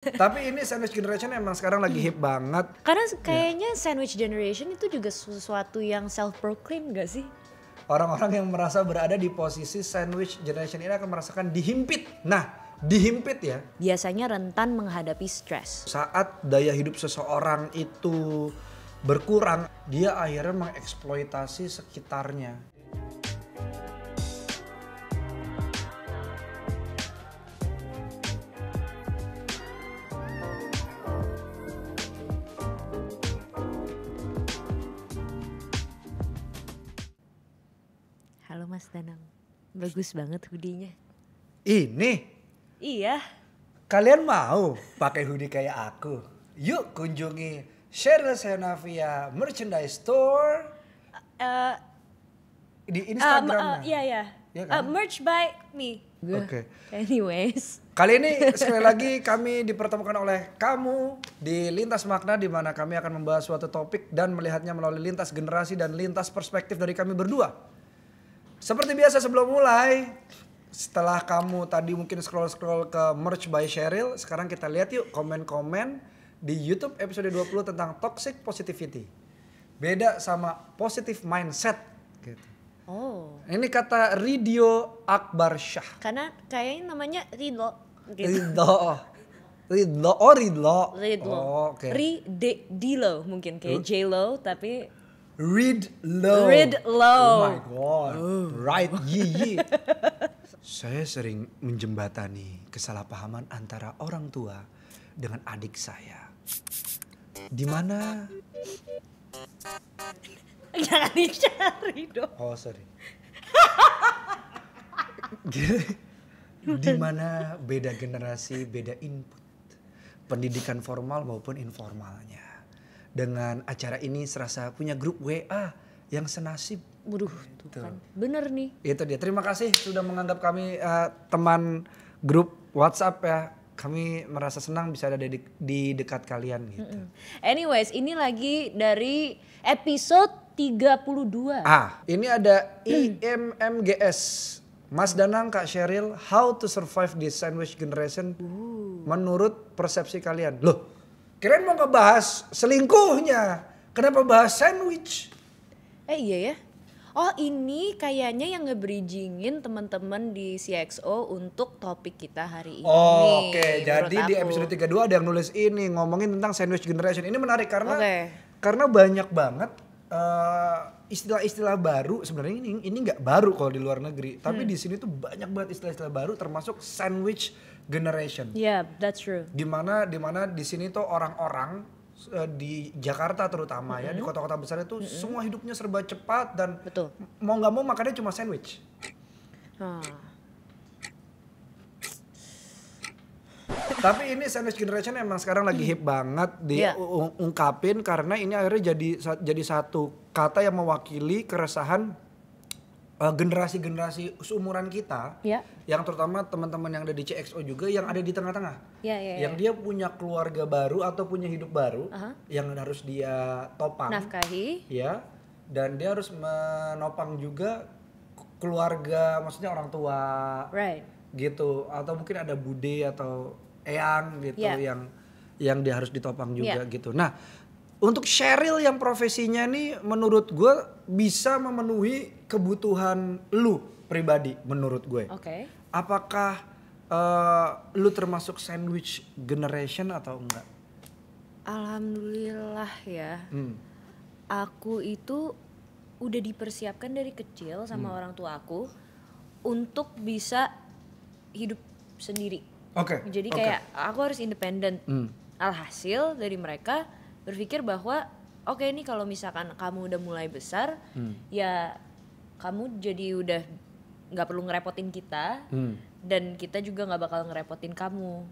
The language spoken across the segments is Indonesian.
Tapi ini sandwich generation emang sekarang lagi hip banget. Karena kayaknya sandwich generation itu juga sesuatu yang self-proclaim gak sih? Orang-orang yang merasa berada di posisi sandwich generation ini akan merasakan dihimpit. Nah, dihimpit ya. Biasanya rentan menghadapi stres. Saat daya hidup seseorang itu berkurang, dia akhirnya mengeksploitasi sekitarnya. Halo Mas Danang, bagus banget hoodie-nya. Ini, Iya. kalian mau pakai hoodie kayak aku? Yuk kunjungi Sheryl Xenavia Merchandise Store di Instagram. Iya. Iya kan? Merch by me. Oke. Anyways. Kali ini sekali lagi kami dipertemukan oleh kamu di Lintas Makna, di mana kami akan membahas suatu topik dan melihatnya melalui lintas generasi dan lintas perspektif dari kami berdua. Seperti biasa sebelum mulai, setelah kamu tadi mungkin scroll-scroll ke Merch by Sheryl, sekarang kita lihat yuk komen-komen di YouTube episode 20 tentang toxic positivity. Beda sama positive mindset gitu. Oh. Ini kata Ridho Akbar Shah. Karena kayaknya namanya Ridlo. Gitu. Ridho. Ridlo. Oh, oke. Dilo mungkin kayak J-Lo tapi Ridlo. Oh my god. Right, Yi. Saya sering menjembatani kesalahpahaman antara orang tua dengan adik saya. Di mana? jangan dicari dong. Oh, sorry. Di mana beda generasi, beda input. Pendidikan formal maupun informalnya. Dengan acara ini serasa punya grup WA yang senasib. Waduh, tuh kan. Bener nih. Itu dia. Terima kasih sudah menganggap kami teman grup WhatsApp ya. Kami merasa senang bisa ada di dekat kalian gitu. Anyways, ini lagi dari episode 32. Ini ada IMMGS. Mas Danang, Kak Sheryl, how to survive this sandwich generation menurut persepsi kalian? Loh, kirain mau ngebahas selingkuhnya. Kenapa bahas sandwich? Iya ya. Oh ini kayaknya yang nge-bridgingin teman-teman di CXO untuk topik kita hari ini. Oke, jadi menurut di aku. episode 32 ada yang nulis ini ngomongin tentang sandwich generation. Ini menarik karena banyak banget istilah-istilah baru. Sebenarnya ini nggak baru kalau di luar negeri, tapi di sini tuh banyak banget istilah-istilah baru termasuk sandwich generation. Yeah, that's true. Dimana di sini tuh orang-orang di Jakarta terutama ya, di kota-kota besar itu semua hidupnya serba cepat dan Betul. mau nggak mau makannya cuma sandwich. Tapi ini sandwich generation emang sekarang lagi hip banget diungkapin karena ini akhirnya jadi satu kata yang mewakili keresahan generasi-generasi seumuran kita, yang terutama teman-teman yang ada di CXO juga yang ada di tengah-tengah, yang dia punya keluarga baru atau punya hidup baru yang harus dia topang, nafkahi, ya, dan dia harus menopang juga keluarga, maksudnya orang tua, gitu, atau mungkin ada bude atau eyang gitu yang dia harus ditopang juga gitu. Nah, untuk Sheryl yang profesinya nih menurut gue bisa memenuhi kebutuhan lu pribadi menurut gue. Apakah lu termasuk sandwich generation atau enggak? Alhamdulillah ya. Aku itu udah dipersiapkan dari kecil sama orang tua aku untuk bisa hidup sendiri. Jadi kayak aku harus independen. Alhasil dari mereka berpikir bahwa oke nih kalau misalkan kamu udah mulai besar, ya kamu jadi udah nggak perlu ngerepotin kita, dan kita juga nggak bakal ngerepotin kamu.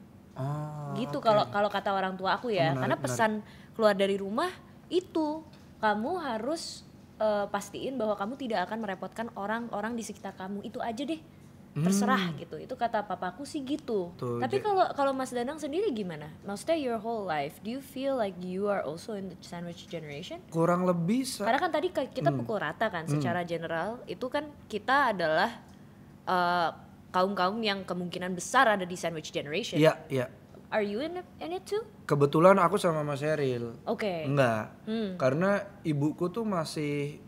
Gitu kalau kata orang tua aku ya, karena pesan keluar dari rumah itu kamu harus pastiin bahwa kamu tidak akan merepotkan orang-orang di sekitar kamu, itu aja deh. Terserah gitu, itu kata papaku sih gitu. Tapi kalau Mas Danang sendiri gimana? Maksudnya your whole life, do you feel like you are also in the sandwich generation? Kurang lebih. Karena kan tadi kita pukul rata kan, secara general itu kan kita adalah kaum-kaum yang kemungkinan besar ada di sandwich generation. Iya. Are you in it too? Kebetulan aku sama Mas Sheryl. Oke. Enggak. Karena ibuku tuh masih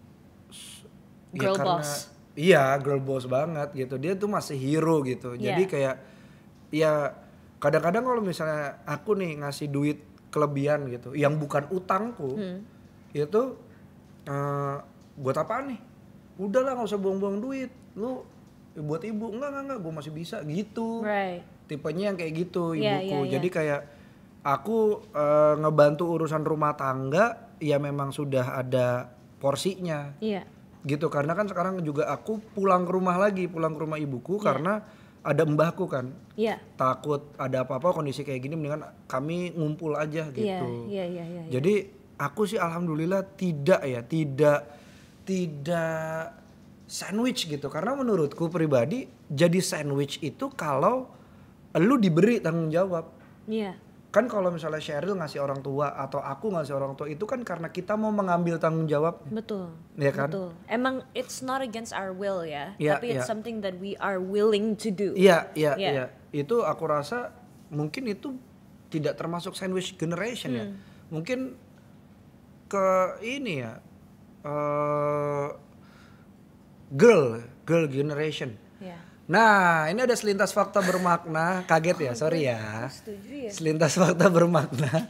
girl boss. Iya, girl boss banget gitu. Dia tuh masih hero gitu. Jadi kayak ya kadang-kadang kalau misalnya aku nih ngasih duit kelebihan gitu yang bukan utangku, itu buat apaan nih? Udahlah nggak usah buang-buang duit. Lu buat ibu enggak gue masih bisa gitu. Right. Tipenya yang kayak gitu ibuku. Jadi kayak aku ngebantu urusan rumah tangga ya memang sudah ada porsinya. Gitu karena kan sekarang juga aku pulang ke rumah ibuku karena ada mbahku kan. Takut ada apa-apa kondisi kayak gini mendingan kami ngumpul aja gitu. Jadi aku sih alhamdulillah tidak sandwich gitu karena menurutku pribadi jadi sandwich itu kalau lu diberi tanggung jawab. Kan kalau misalnya Sheryl ngasih orang tua atau aku ngasih orang tua itu kan karena kita mau mengambil tanggung jawab. Betul. Ya kan? Betul. Emang it's not against our will tapi it's something that we are willing to do. Iya. Itu aku rasa mungkin itu tidak termasuk sandwich generation ya. Mungkin ke ini ya girl generation. Nah, ini ada selintas fakta bermakna. Kaget ya, sorry ya. Selintas fakta bermakna.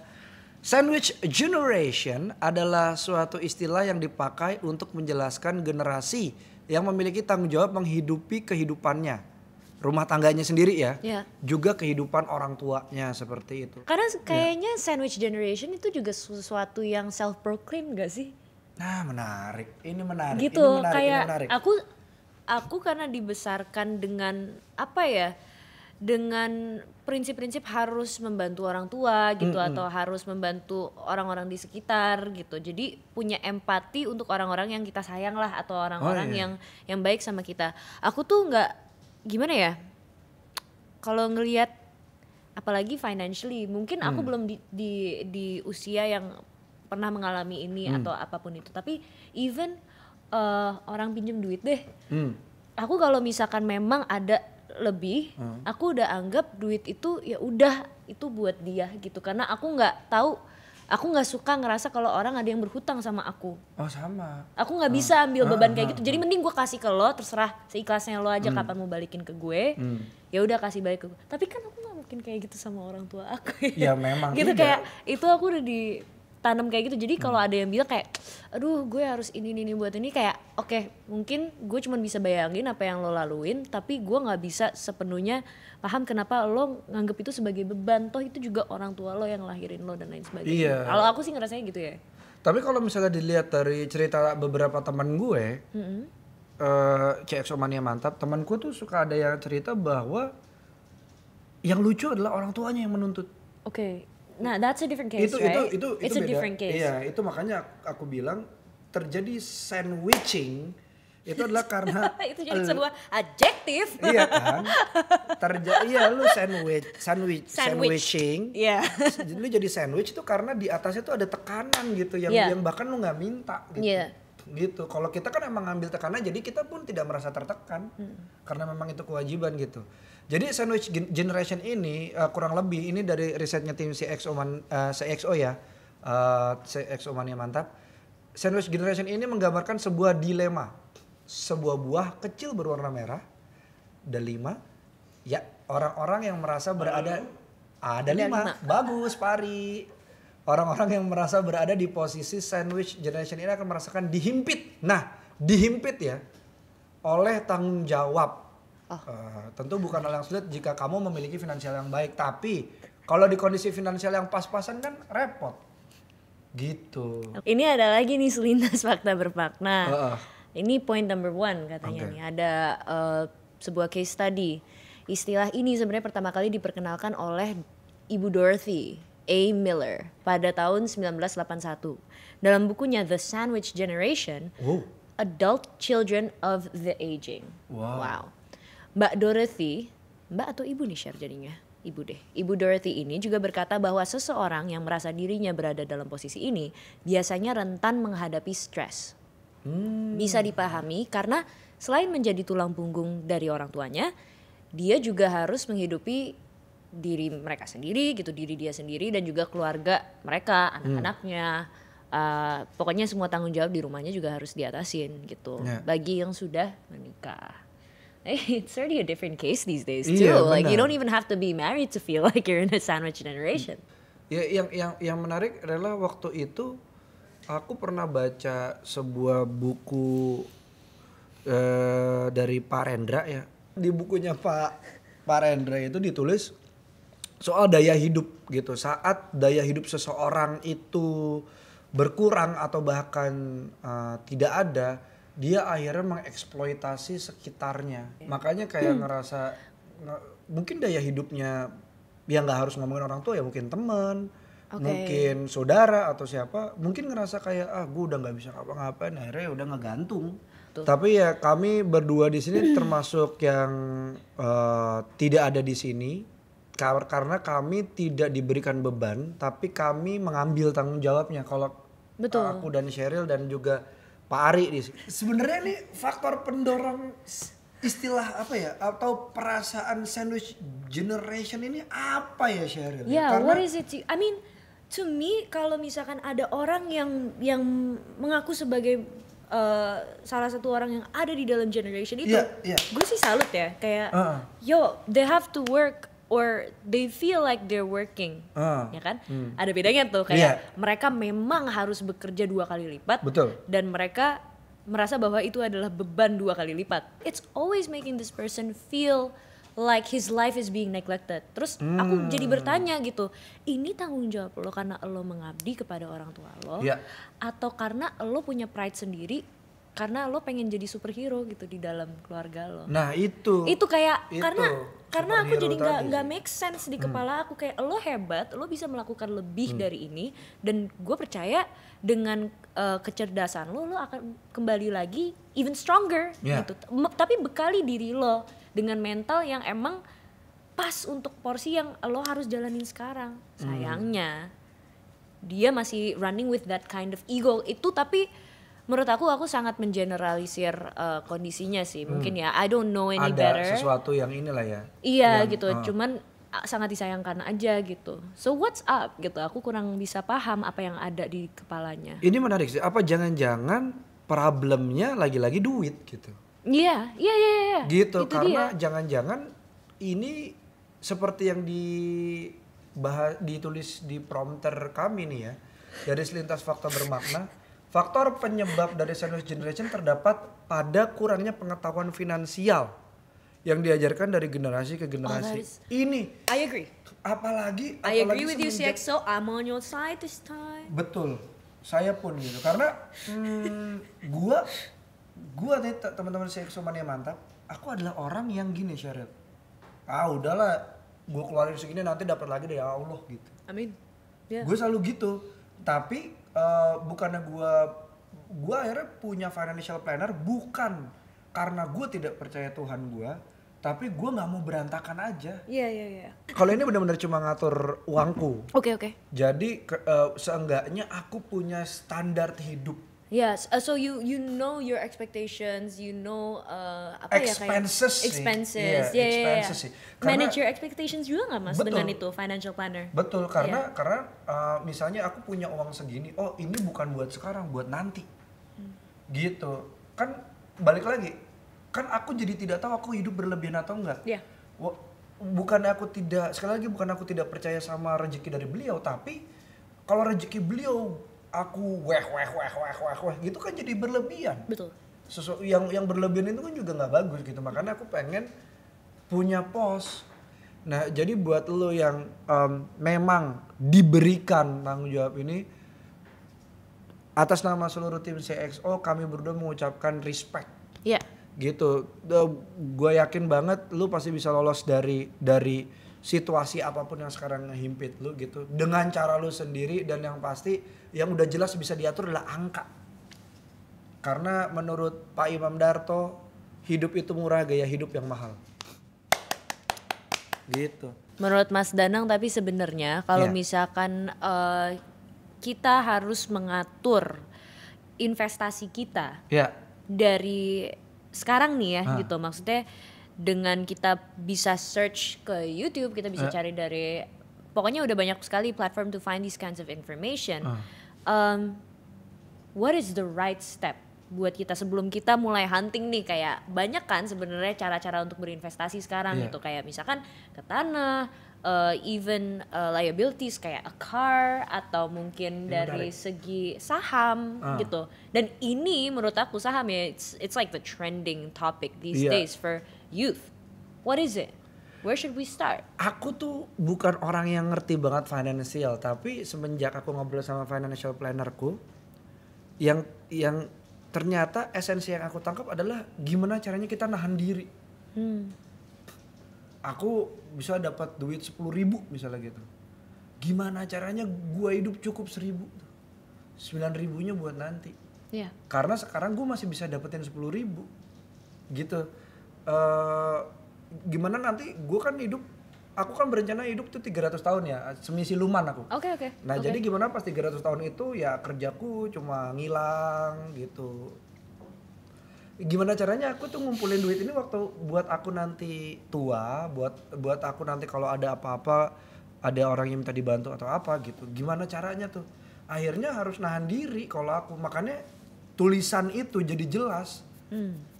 Sandwich generation adalah suatu istilah yang dipakai untuk menjelaskan generasi yang memiliki tanggung jawab menghidupi kehidupannya. Rumah tangganya sendiri ya. Juga kehidupan orang tuanya seperti itu. Karena kayaknya sandwich generation itu juga sesuatu yang self-proclaim gak sih? Nah, menarik. Ini menarik. Gitu, ini menarik, kayak ini menarik. Aku karena dibesarkan dengan apa ya? Dengan prinsip-prinsip harus membantu orang tua gitu atau harus membantu orang-orang di sekitar gitu. Jadi punya empati untuk orang-orang yang kita sayang lah atau orang-orang yang baik sama kita. Aku tuh nggak gimana ya? Kalau ngelihat apalagi financially, mungkin aku belum di usia yang pernah mengalami ini atau apapun itu. Tapi even orang pinjem duit deh. Aku kalau misalkan memang ada lebih, aku udah anggap duit itu ya udah itu buat dia gitu. Karena aku nggak suka ngerasa kalau orang ada yang berhutang sama aku. Oh sama. Aku nggak bisa ambil beban kayak gitu. Jadi mending gue kasih ke lo, terserah seikhlasnya lo aja kapan mau balikin ke gue. Ya udah kasih balik ke gue. Tapi kan aku nggak mungkin kayak gitu sama orang tua aku. Ya memang. Gitu tidak. Kayak itu aku udah tanam kayak gitu. Jadi kalau ada yang bilang kayak aduh gue harus ini buat ini, kayak oke, mungkin gue cuma bisa bayangin apa yang lo laluin, tapi gue nggak bisa sepenuhnya paham kenapa lo nganggep itu sebagai beban. Toh itu juga orang tua lo yang lahirin lo dan lain sebagainya. Kalau aku sih ngerasanya gitu ya. Tapi kalau misalnya dilihat dari cerita beberapa teman gue, CXO Mania Mantap, temanku tuh suka ada yang cerita bahwa yang lucu adalah orang tuanya yang menuntut. Oke. Nah, that's a different case, right? Itu a different case. Iya, itu makanya aku bilang terjadi sandwiching itu adalah karena itu jadi sebuah adjektif. Iya kan? Lu sandwiching. Iya. Lu jadi sandwich itu karena di atasnya tuh ada tekanan gitu yang bahkan lu nggak minta gitu. Gitu. Kalau kita kan emang ngambil tekanan, jadi kita pun tidak merasa tertekan karena memang itu kewajiban gitu. Jadi sandwich generation ini kurang lebih ini dari risetnya tim CXO ya, CXO Mania Mantap. Sandwich generation ini menggambarkan sebuah dilema, sebuah buah kecil berwarna merah, ada 5, ya orang-orang yang merasa berada ada 5, bagus Pari. Orang-orang yang merasa berada di posisi sandwich generation ini akan merasakan dihimpit. Nah, dihimpit ya oleh tanggung jawab. Tentu bukan hal yang sulit jika kamu memiliki finansial yang baik. Tapi kalau di kondisi finansial yang pas-pasan kan repot. Gitu. Ini ada lagi nih selintas fakta bermakna. Ini point number 1 katanya nih. Ada sebuah case study. Istilah ini sebenarnya pertama kali diperkenalkan oleh Ibu Dorothy A. Miller pada tahun 1981. Dalam bukunya The Sandwich Generation, Adult Children of the Aging. Wow. Mbak Dorothy, Mbak atau Ibu nih share jadinya? Ibu deh. Ibu Dorothy ini juga berkata bahwa seseorang yang merasa dirinya berada dalam posisi ini biasanya rentan menghadapi stres. Bisa dipahami karena selain menjadi tulang punggung dari orang tuanya, dia juga harus menghidupi diri mereka sendiri gitu, diri dia sendiri dan juga keluarga mereka, anak-anaknya. Pokoknya semua tanggung jawab di rumahnya juga harus diatasin gitu. Bagi yang sudah menikah. It's already a different case these days too. Like you don't even have to be married to feel like you're in a sandwich generation. Ya, yang menarik adalah waktu itu aku pernah baca sebuah buku dari Pak Rendra ya. Di bukunya Pak Rendra itu ditulis soal daya hidup gitu. Saat daya hidup seseorang itu berkurang atau bahkan tidak ada, dia akhirnya mengeksploitasi sekitarnya. Makanya kayak ngerasa mungkin daya hidupnya ya nggak harus ngomongin orang tua ya, mungkin teman, mungkin saudara atau siapa, mungkin ngerasa kayak gue udah nggak bisa ngapa-ngapain, akhirnya udah ngegantung. Tapi ya kami berdua di sini termasuk yang tidak ada di sini karena kami tidak diberikan beban, tapi kami mengambil tanggung jawabnya. Kalau aku dan Sheryl dan juga Pak Ari di sini. Sebenarnya ini faktor pendorong istilah apa ya, atau perasaan sandwich generation ini apa ya, Sheryl? Yeah, what is it? I mean, to me kalau misalkan ada orang yang mengaku sebagai salah satu orang yang ada di dalam generation itu, gue sih salut ya, kayak they have to work or they feel like they're working, ya kan? Ada bedanya tuh, kayak mereka memang harus bekerja 2 kali lipat. Betul. Dan mereka merasa bahwa itu adalah beban 2 kali lipat. It's always making this person feel like his life is being neglected. Terus aku jadi bertanya gitu, ini tanggung jawab lo karena lo mengabdi kepada orang tua lo, atau karena lo punya pride sendiri, karena lo pengen jadi superhero gitu di dalam keluarga lo. Nah itu kayak karena aku jadi nggak make sense di kepala aku, kayak lo hebat, lo bisa melakukan lebih dari ini, dan gue percaya dengan kecerdasan lo akan kembali lagi even stronger gitu. Tapi bekali diri lo dengan mental yang emang pas untuk porsi yang lo harus jalanin sekarang. Sayangnya dia masih running with that kind of ego itu, tapi menurut aku sangat mengeneralisir kondisinya sih. Mungkin ya, I don't know any better. Ada sesuatu yang inilah ya. Iya gitu, cuman sangat disayangkan aja gitu. So what's up gitu, aku kurang bisa paham apa yang ada di kepalanya. Ini menarik sih, apa jangan-jangan problemnya lagi-lagi duit gitu. Iya. Gitu, itu karena dia. jangan-jangan ini seperti yang ditulis di prompter kami nih ya. Dari selintas fakta bermakna, faktor penyebab dari sandwich generation terdapat pada kurangnya pengetahuan finansial yang diajarkan dari generasi ke generasi. Ini I agree. Apalagi I agree with you, CXO. I'm on your side this time. Betul. Saya pun gitu. Karena gua nih teman-teman CXO Mania Mantap, aku adalah orang yang gini, Sheryl. Udahlah, gua keluarin segini nanti dapat lagi dari Allah gitu. Amin. Yeah. Gue selalu gitu. Tapi bukannya gue akhirnya punya financial planner bukan karena gue tidak percaya Tuhan gue, tapi gue nggak mau berantakan aja. Iya. Kalau ini benar-benar cuma ngatur uangku. Oke. Jadi seenggaknya aku punya standar hidup. Yes, so you know your expectations, you know expenses. Expenses sih. Manage your expectations juga nggak, Mas? Betul. Dengan itu financial planner. Betul, karena misalnya aku punya uang segini, ini bukan buat sekarang, buat nanti. Gitu. Kan balik lagi, kan aku jadi tidak tahu aku hidup berlebihan atau enggak. Iya. Bukan aku tidak percaya sama rezeki dari beliau, tapi kalau rezeki beliau aku weh gitu kan jadi berlebihan. Betul. Yang berlebihan itu kan juga nggak bagus gitu. Makanya aku pengen punya pos. Nah jadi buat lo yang memang diberikan tanggung jawab ini, atas nama seluruh tim CXO kami berdua mengucapkan respect. Iya. Gitu. Gue yakin banget lu pasti bisa lolos dari situasi apapun yang sekarang ngehimpit lu gitu. Dengan cara lu sendiri, dan yang pasti yang udah jelas bisa diatur adalah angka. Karena menurut Pak Imam Darto, hidup itu murah, gaya hidup yang mahal. Gitu. Menurut Mas Danang, tapi sebenarnya kalau misalkan kita harus mengatur investasi kita dari sekarang nih ya gitu, maksudnya dengan kita bisa search ke YouTube, kita bisa cari dari, pokoknya udah banyak sekali platform to find these kinds of information. What is the right step buat kita sebelum kita mulai hunting nih? Kayak banyak kan sebenarnya cara-cara untuk berinvestasi sekarang gitu, kayak misalkan ke tanah, even liabilities kayak a car, atau mungkin dari segi saham gitu. Dan ini menurut aku saham ya, it's like the trending topic these days for youth. What is it? Where should we start? Aku tuh bukan orang yang ngerti banget financial, tapi semenjak aku ngobrol sama financial plannerku, yang ternyata esensi yang aku tangkap adalah gimana caranya kita nahan diri. Aku bisa dapat duit 10.000 misalnya gitu. Gimana caranya gue hidup cukup 1.000, 9.000-nya buat nanti. Karena sekarang gue masih bisa dapetin 10.000 gitu. Gimana nanti gue kan hidup, aku kan berencana hidup tuh 300 tahun ya, semisiluman aku. Oke. Nah jadi gimana pas 300 tahun itu ya kerjaku cuma ngilang gitu. Gimana caranya aku tuh ngumpulin duit ini waktu buat aku nanti tua, buat aku nanti kalau ada apa-apa, ada orang yang minta dibantu atau apa gitu. Gimana caranya tuh? Akhirnya harus nahan diri kalau aku, makanya tulisan itu jadi jelas.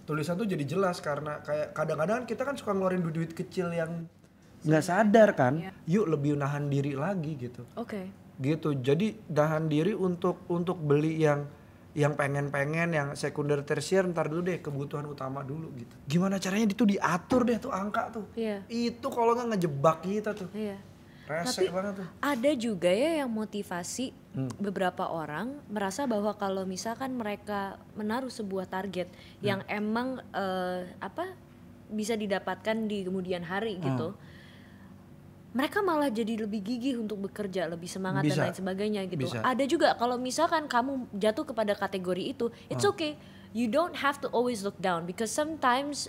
Tulisan tuh jadi jelas karena kayak kadang-kadang kita kan suka ngeluarin duit kecil yang nggak sadar kan. Yuk lebih nahan diri lagi gitu. Gitu. Jadi nahan diri untuk beli yang pengen-pengen, yang sekunder tersier ntar dulu deh, kebutuhan utama dulu gitu. Gimana caranya itu diatur deh tuh angka tuh. Itu kalau nggak ngejebak kita tuh. Resek banget tuh. Ada juga ya yang motivasi beberapa orang merasa bahwa kalau misalkan mereka menaruh sebuah target yang emang bisa didapatkan di kemudian hari gitu, mereka malah jadi lebih gigih untuk bekerja, lebih semangat dan lain sebagainya gitu. Ada juga kalau misalkan kamu jatuh kepada kategori itu, it's okay. You don't have to always look down because sometimes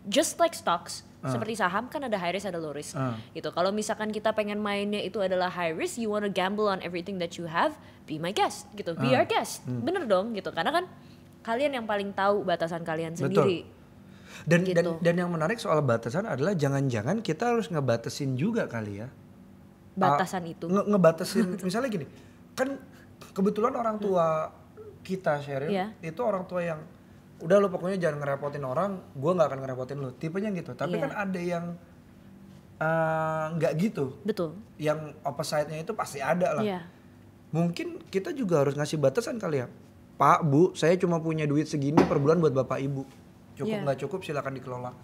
just like stocks, seperti saham kan ada high risk ada low risk gitu. Kalau misalkan kita pengen mainnya itu adalah high risk, you wanna gamble on everything that you have, be my guest gitu, be our guest. Bener dong gitu, karena kan kalian yang paling tahu batasan kalian sendiri. Dan yang menarik soal batasan adalah jangan-jangan kita harus ngebatasin juga kali ya. Batasan itu. Ngebatasin misalnya gini, kan kebetulan orang tua kita Sheryl itu orang tua yang udah lo pokoknya jangan ngerepotin orang, gue nggak akan ngerepotin lo, tipenya gitu. Tapi kan ada yang nggak gitu. Betul. Yang opposite-nya itu pasti ada lah. Mungkin kita juga harus ngasih batasan kali ya. Pak, Bu, saya cuma punya duit segini per bulan buat bapak ibu. Cukup nggak cukup silakan dikelola.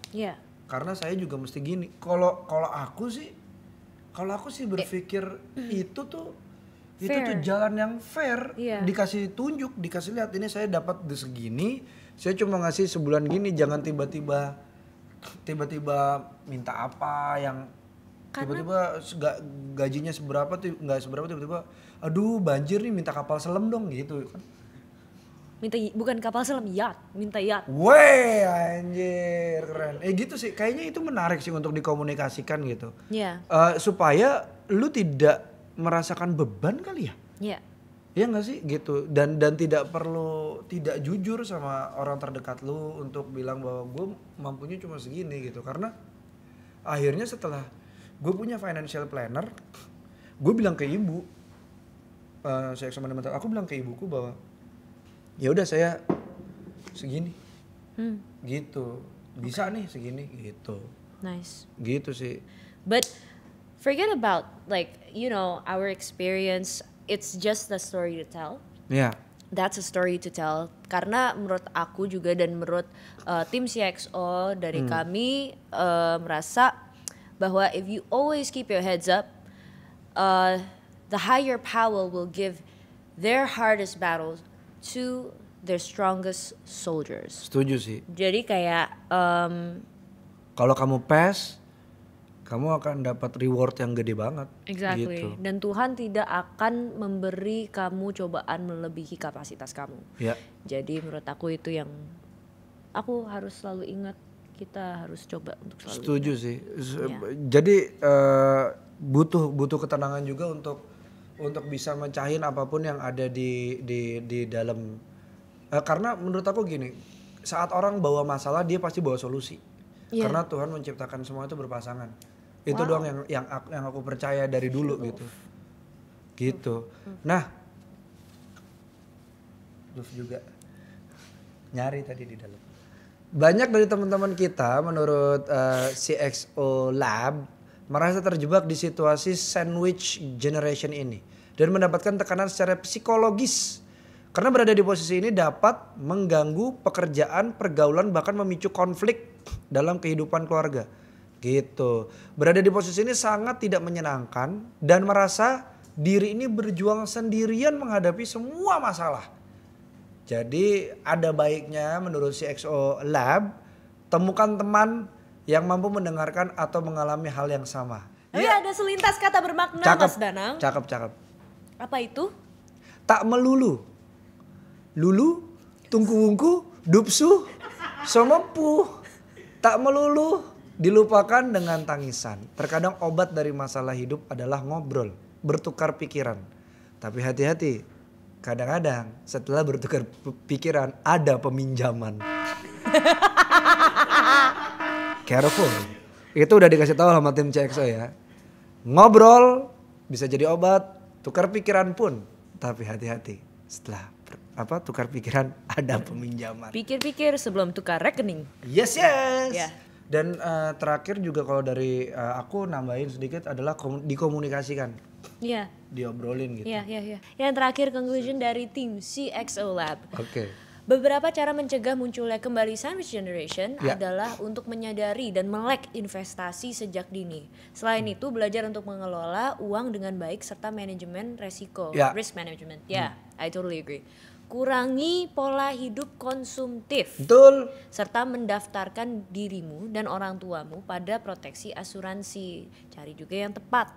Karena saya juga mesti gini. Kalau aku sih berpikir itu tuh jalan yang fair. Dikasih tunjuk, dikasih lihat ini saya dapat segini. Saya cuma ngasih sebulan gini, jangan tiba-tiba minta apa yang tiba-tiba gajinya seberapa tuh nggak seberapa, tiba-tiba aduh banjir nih minta kapal selam dong gitu kan. Bukan kapal selam, yacht, minta yacht. Weh anjir keren. Gitu sih, kayaknya itu menarik sih untuk dikomunikasikan gitu. Supaya lu tidak merasakan beban kali ya. Iya gak sih gitu, dan tidak jujur sama orang terdekat lu untuk bilang bahwa gue mampunya cuma segini gitu. Karena akhirnya setelah gue punya financial planner, gue bilang ke ibu, aku bilang ke ibuku bahwa ya udah saya segini, gitu, bisa nih segini gitu. Nice. Gitu sih. But forget about like our experience. It's just a story to tell. That's a story to tell. Karena menurut aku juga dan menurut tim CXO dari kami merasa bahwa if you always keep your heads up, the higher power will give their hardest battles to their strongest soldiers. Setuju sih. Jadi kayak kalau kamu pass, kamu akan dapat reward yang gede banget. Exactly. Gitu. Dan Tuhan tidak akan memberi kamu cobaan melebihi kapasitas kamu. Jadi menurut aku itu yang aku harus selalu ingat. Kita harus coba untuk selalu setuju ingat. Sih. Jadi butuh ketenangan juga untuk bisa mecahin apapun yang ada di dalam. Karena menurut aku gini, saat orang bawa masalah dia pasti bawa solusi. Karena Tuhan menciptakan semua itu berpasangan. Itu doang yang aku percaya dari dulu gitu. Nah, Luf juga nyari tadi di dalam. Banyak dari teman-teman kita menurut CXO Lab merasa terjebak di situasi sandwich generation ini dan mendapatkan tekanan secara psikologis. Karena berada di posisi ini dapat mengganggu pekerjaan, pergaulan, bahkan memicu konflik dalam kehidupan keluarga. Gitu. Berada di posisi ini sangat tidak menyenangkan dan merasa diri ini berjuang sendirian menghadapi semua masalah. Jadi ada baiknya menurut CXO Lab, temukan teman yang mampu mendengarkan atau mengalami hal yang sama. Ada selintas kata bermakna, Mas Danang. Cakep. Apa itu? Tak melulu. Lulu, tungku-ungku, dupsu, somepu. Tak melulu dilupakan dengan tangisan. Terkadang obat dari masalah hidup adalah ngobrol, bertukar pikiran. Tapi hati-hati, kadang-kadang setelah bertukar pikiran ada peminjaman. Careful. Itu udah dikasih tahu sama tim CXO ya. Ngobrol bisa jadi obat, tukar pikiran pun. Tapi hati-hati, setelah tukar pikiran ada peminjaman. Pikir-pikir sebelum tukar rekening. Yes. Yeah. Dan terakhir juga kalau dari aku nambahin sedikit adalah dikomunikasikan. Iya. Diobrolin gitu. Iya. Yang terakhir conclusion dari tim CXO Lab. Oke. Beberapa cara mencegah munculnya kembali sandwich generation adalah untuk menyadari dan melek investasi sejak dini. Selain itu belajar untuk mengelola uang dengan baik serta manajemen resiko, risk management. I totally agree. Kurangi pola hidup konsumtif. Betul. Serta mendaftarkan dirimu dan orang tuamu pada proteksi asuransi. Cari juga yang tepat.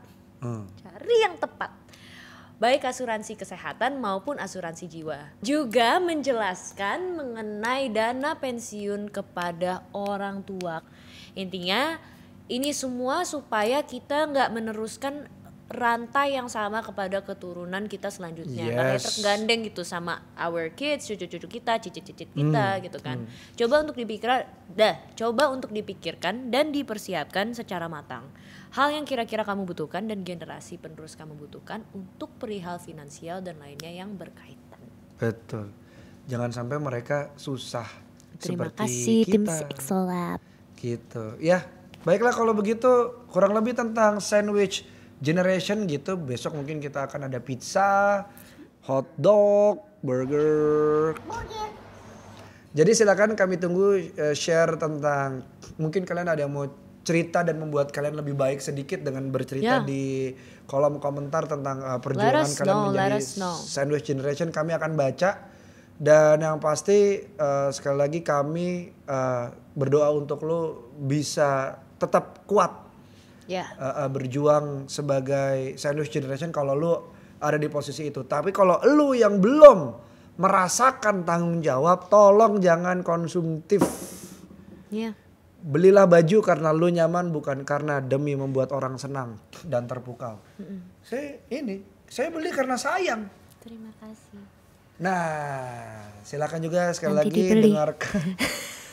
Cari yang tepat. Baik asuransi kesehatan maupun asuransi jiwa. Juga menjelaskan mengenai dana pensiun kepada orang tua. Intinya ini semua supaya kita nggak meneruskan rantai yang sama kepada keturunan kita selanjutnya. Karena tergandeng gitu sama our kids, cucu-cucu kita, cicit-cicit kita gitu kan. Coba untuk dipikirkan dan dipersiapkan secara matang. Hal yang kira-kira kamu butuhkan dan generasi penerus kamu butuhkan untuk perihal finansial dan lainnya yang berkaitan. Betul. Jangan sampai mereka susah Terima seperti kasih kita. tim CXO Lab. Gitu. Ya, baiklah kalau begitu kurang lebih tentang sandwich generation gitu. Besok mungkin kita akan ada pizza, hot dog, burger. Jadi silakan kami tunggu share tentang mungkin kalian ada yang mau cerita dan membuat kalian lebih baik sedikit dengan bercerita di kolom komentar tentang perjuangan kalian menjadi sandwich generation. Kami akan baca dan yang pasti sekali lagi kami berdoa untuk lo bisa tetap kuat berjuang sebagai sandwich generation kalau lo ada di posisi itu. Tapi kalau lo yang belum merasakan tanggung jawab, tolong jangan konsumtif. Belilah baju karena lu nyaman, bukan karena demi membuat orang senang dan terpukau. Saya beli karena sayang. Terima kasih. Nah, silakan juga sekali lagi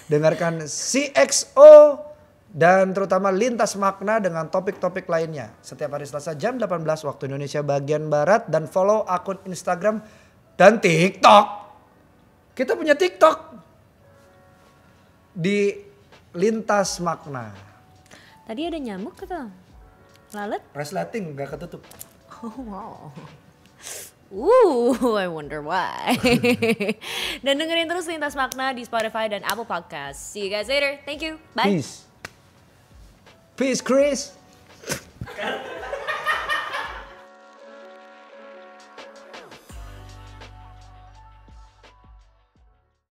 dengarkan CXO dan terutama Lintas Makna dengan topik-topik lainnya. Setiap hari Selasa jam 18 waktu Indonesia bagian Barat dan follow akun Instagram dan TikTok. Kita punya TikTok di Lintas Makna. Tadi ada nyamuk atau lalat? Resleting gak ketutup. Oh wow. I wonder why. Dan dengerin terus Lintas Makna di Spotify dan Apple Podcast. See you guys later. Thank you. Bye. Peace, Chris.